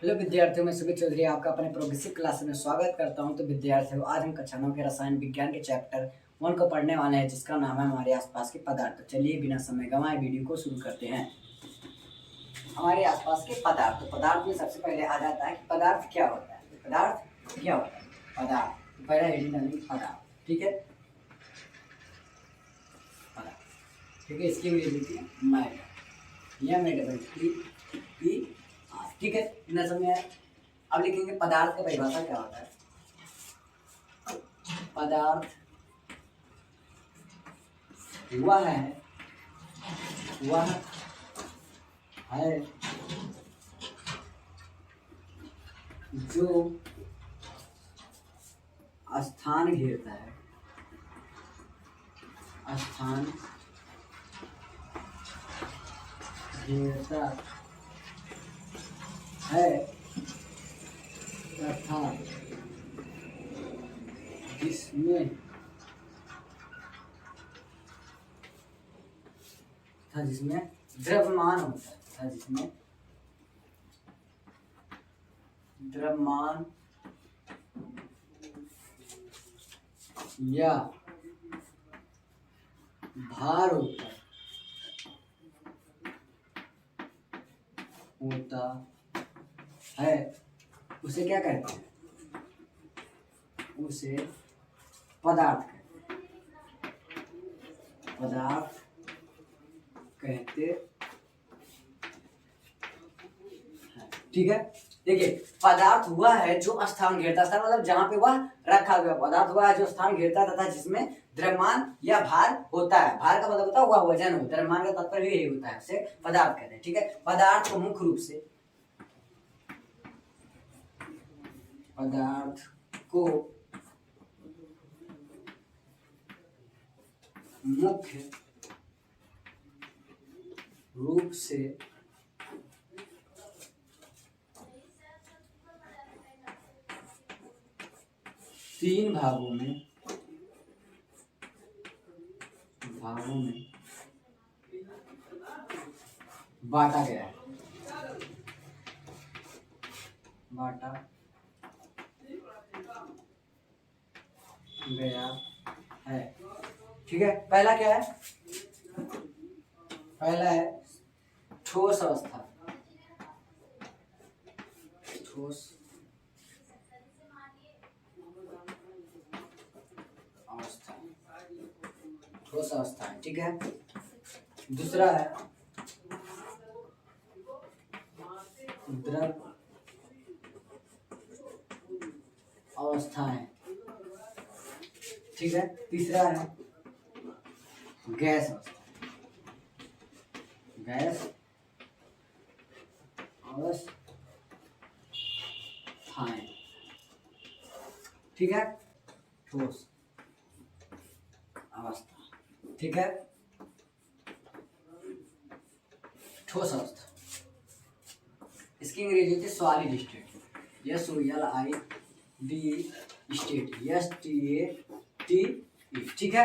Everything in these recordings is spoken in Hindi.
हेलो विद्यार्थियों, मैं सुमित चौधरी आपका अपने प्रोग्रेसिव क्लास में स्वागत करता हूं। तो विद्यार्थियों, आज हम कक्षा 9 के रसायन विज्ञान के चैप्टर 1 को पढ़ने वाले हैं, जिसका नाम है हमारे आसपास के पदार्थ। तो चलिए बिना समय गंवाए वीडियो को शुरू करते हैं। हमारे आसपास के पदार्थ। तो पदार्थ में सबसे पहले आ जाता है कि पदार्थ क्या होता है। पदार्थ क्या होता है? पदार्थ पहला हेडिंग डालेंगे पदार्थ। ठीक है, पदार्थ। ठीक है, इसकी अंग्रेजी है मैटर, या मैटर टी। ठीक है, इतना समय है। अब लिखेंगे पदार्थ का परिभाषा क्या होता है। पदार्थ वह है जो स्थान घेरता है, स्थान घेरता है तथा जिसमें द्रव्यमान होता है, तथा जिसमें द्रव्यमान या भार होता है, उसे क्या कहते हैं? उसे पदार्थ कहते हैं। पदार्थ कहते हैं। ठीक है, देखिए पदार्थ वह है जो स्थान घेरता है, मतलब जहां पे वह रखा गया। पदार्थ वह है जो स्थान घेरता है तथा जिसमें द्रव्यमान या भार होता है। भार का मतलब होता है वह वजन हो, द्रव्यमान का तात्पर्य यही होता है, उसे पदार्थ कहते हैं। ठीक है, पदार्थ को मुख्य रूप से तीन भागों में बांटा गया है। ठीक है, पहला क्या है? पहला है ठोस अवस्था। ठोस अवस्था है। ठीक है, दूसरा है द्रव अवस्थाएं। ठीक है, तीसरा है गैस अवस्थाएं। ठीक है, ठोस अवस्था। ठीक है, ठोस अवस्था, इसकी अंग्रेजी होती है सॉलिड स्टेट। SOLID, ठीक है,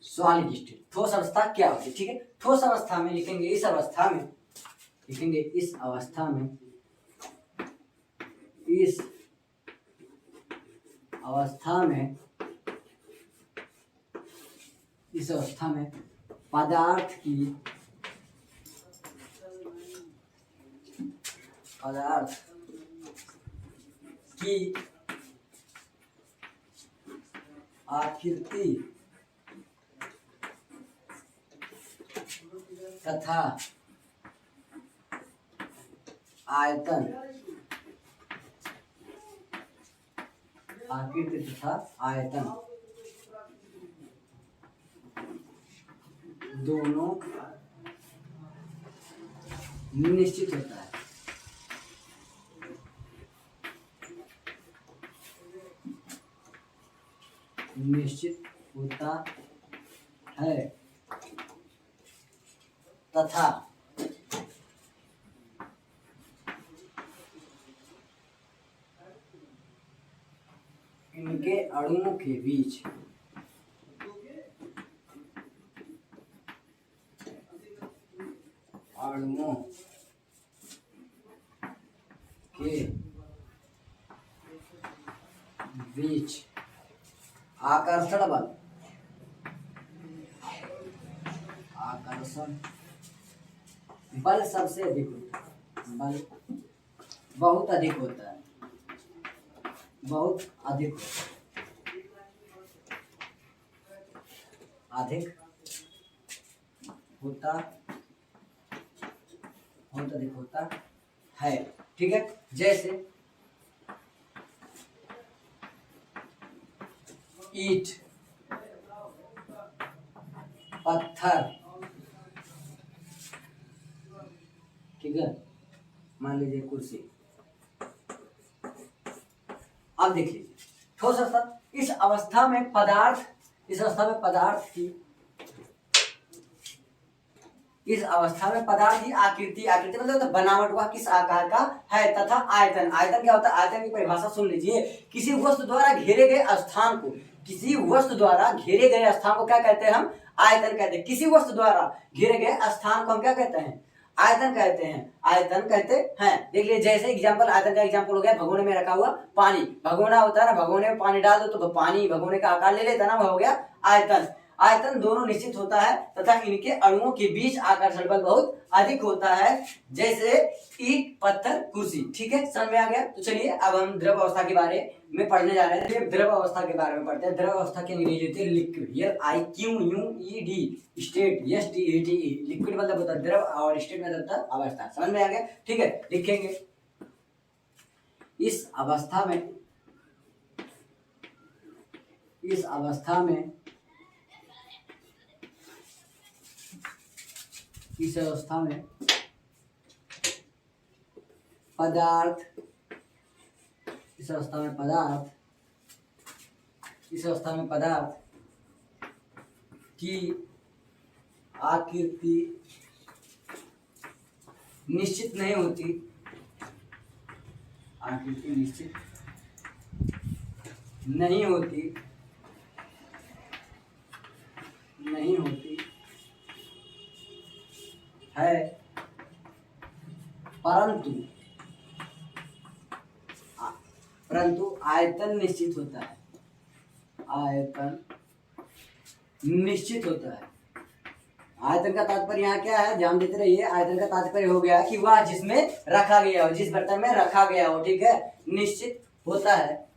सॉलिड स्टेट। ठोस अवस्था क्या होती है? ठीक है, ठोस अवस्था में लिखेंगे इस अवस्था में पदार्थ की आकृति तथा आयतन दोनों निश्चित होता है। तथा इनके अणुओं के बीच अणुओं के बीच आकर्षण बल, आकर्षण बल सबसे अधिक होता है, बल बहुत अधिक होता है, बहुत अधिक होता है, अधिक होता, बहुत अधिक होता है। ठीक है, जैसे ईंट, पत्थर, ठीक है, मान लीजिए कुर्सी। अब देख लीजिए ठोस अवस्था, इस अवस्था में पदार्थ, इस अवस्था में पदार्थ की, इस अवस्था में पदार्थ की आकृति, आकृति मतलब तो बनावट वह किस आकार का है तथा आयतन, आयतन क्या होता है, आयतन की परिभाषा सुन लीजिए, किसी वस्तु द्वारा घेरे गए स्थान को, किसी वस्तु द्वारा घेरे गए स्थान को क्या कहते हैं हम, आयतन कहते हैं। किसी वस्तु द्वारा घेरे गए स्थान को हम क्या कहते हैं, आयतन कहते हैं, आयतन कहते हैं। देख लीजिए जैसे एग्जांपल, आयतन का एग्जांपल हो गया भगोने में रखा हुआ पानी, भगोना होता है ना, भगोने में पानी डाल दो तो पानी भगोने का आकार ले लेता है ना, वह हो गया आयतन। आयतन दोनों निश्चित होता है तथा इनके अणुओं के बीच आकर्षण बल बहुत अधिक होता है, जैसे ईंट, पत्थर, कुर्सी। ठीक है, समझ में आ गया। तो चलिए अब हम द्रव अवस्था के बारे में पढ़ने जा रहे हैं। द्रव अवस्था के बारे में पढ़ते हैं। द्रव अवस्था की अंग्रेजी होती है liquid, LIQUID, state STATE, liquid मतलब होता है द्रव और स्टेट मतलब होता है अवस्था। समझ में आ गया। ठीक है, लिखेंगे इस अवस्था में, इस अवस्था में, इस अवस्था में पदार्थ, इस अवस्था में पदार्थ, इस अवस्था में पदार्थ की आकृति निश्चित नहीं होती, आकृति निश्चित नहीं होती, नहीं होती है, परंतु आयतन निश्चित होता है, आयतन निश्चित होता है। आयतन का तात्पर्य यहाँ क्या है, ध्यान देते रहिए। आयतन का तात्पर्य हो गया कि वह जिसमें रखा गया हो, जिस बर्तन में रखा गया हो, ठीक है, निश्चित होता है,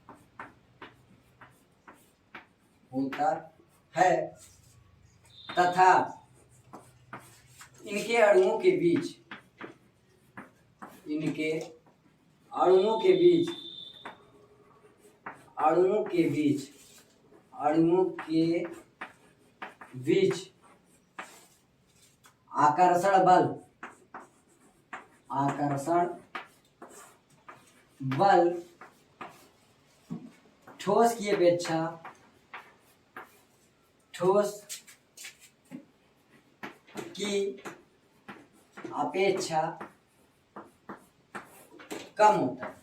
होता है तथा इनके अणुओं के बीच, इनके अणुओं के बीच, अणुओं के बीच, अणुओं के बीच आकर्षण बल, आकर्षण बल ठोस की अपेक्षा, ठोस की अपेक्षा कम होता है,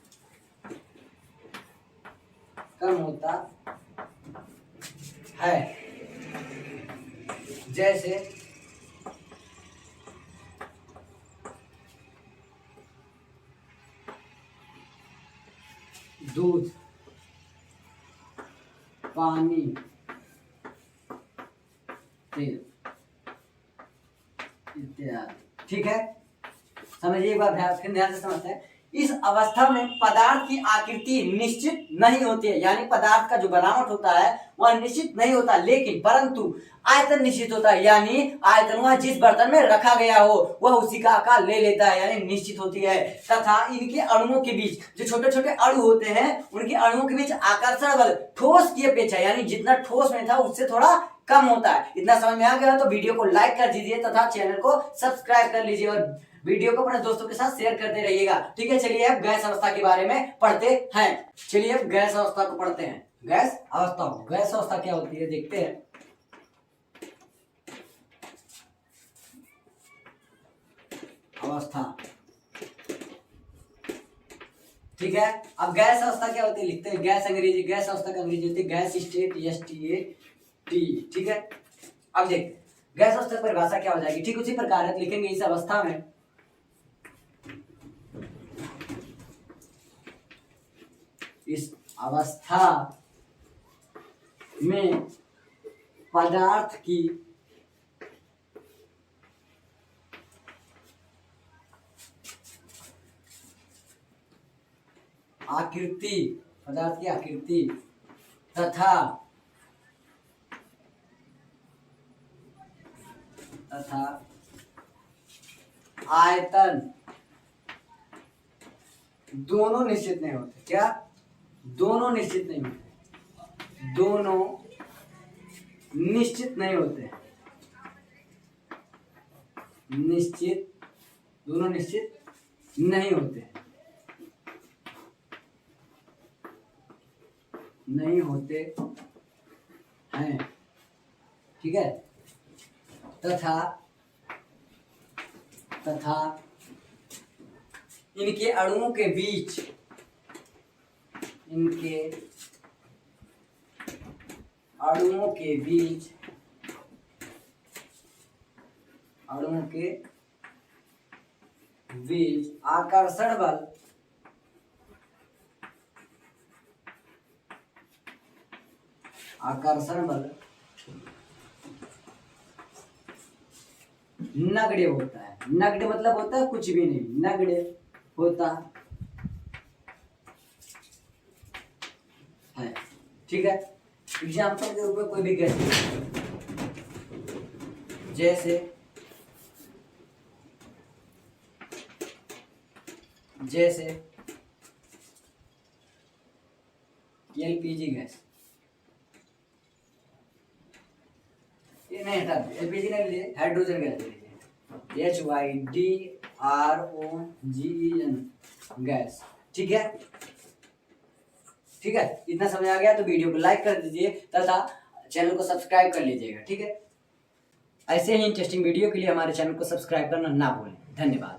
कम होता है। जैसे दूध, पानी, तेल इत्यादि। ठीक है, समझिए एक बार फिर ध्यान से समझते हैं। इस अवस्था में पदार्थ की आकृति निश्चित नहीं होती है, यानी पदार्थ का जो बनावट होता है वह निश्चित नहीं होता, लेकिन परंतु आयतन निश्चित होता है, यानी आयतन वह जिस बर्तन में रखा गया हो वह उसी का आकार ले लेता है, यानी निश्चित होती है। तथा इनके अणुओं के बीच, जो छोटे छोटे अणु होते हैं उनके अणुओं के बीच आकर्षण बल ठोस की अपेक्षा, यानी जितना ठोस में था उससे थोड़ा कम होता है। इतना समझ में आ गया तो वीडियो को लाइक कर दीजिए तथा चैनल को सब्सक्राइब कर लीजिए और वीडियो को अपने दोस्तों के साथ शेयर करते रहिएगा। ठीक है, चलिए अब गैस अवस्था के बारे में पढ़ते हैं। चलिए अब गैस अवस्था को पढ़ते हैं। गैस अवस्था, गैस अवस्था क्या होती है देखते हैं। अवस्था, ठीक है। अब गैस अवस्था क्या होती है लिखते हैं। गैस अंग्रेजी, गैस अवस्था का अंग्रेजी होती है गैस स्टेट, STAT। ठीक है, अब देखते गैस अवस्था की परिभाषा क्या हो जाएगी। ठीक उसी प्रकार लिखेंगे इस अवस्था में, इस अवस्था में पदार्थ की आकृति, पदार्थ की आकृति तथा आयतन दोनों निश्चित नहीं होते। क्या? दोनों निश्चित नहीं होते। दोनों निश्चित नहीं होते। दोनों निश्चित नहीं होते। नहीं होते हैं। ठीक है। तथा इनके अणुओं के बीच आकर्षण बल नगण्य होता है। नगण्य मतलब होता है कुछ भी नहीं, नगण्य होता है। ठीक है। एग्जाम्पल के ऊपर कोई भी गैस, जैसे एलपीजी गैस, ये नहीं हटा, एलपीजी नहीं लिए, हाइड्रोजन गैस ले लीजिए, HYDROGEN गैस। ठीक है। इतना समझ आ गया तो वीडियो को लाइक कर दीजिए तथा चैनल को सब्सक्राइब कर लीजिएगा। ठीक है। ऐसे ही इंटरेस्टिंग वीडियो के लिए हमारे चैनल को सब्सक्राइब करना ना भूलें। धन्यवाद।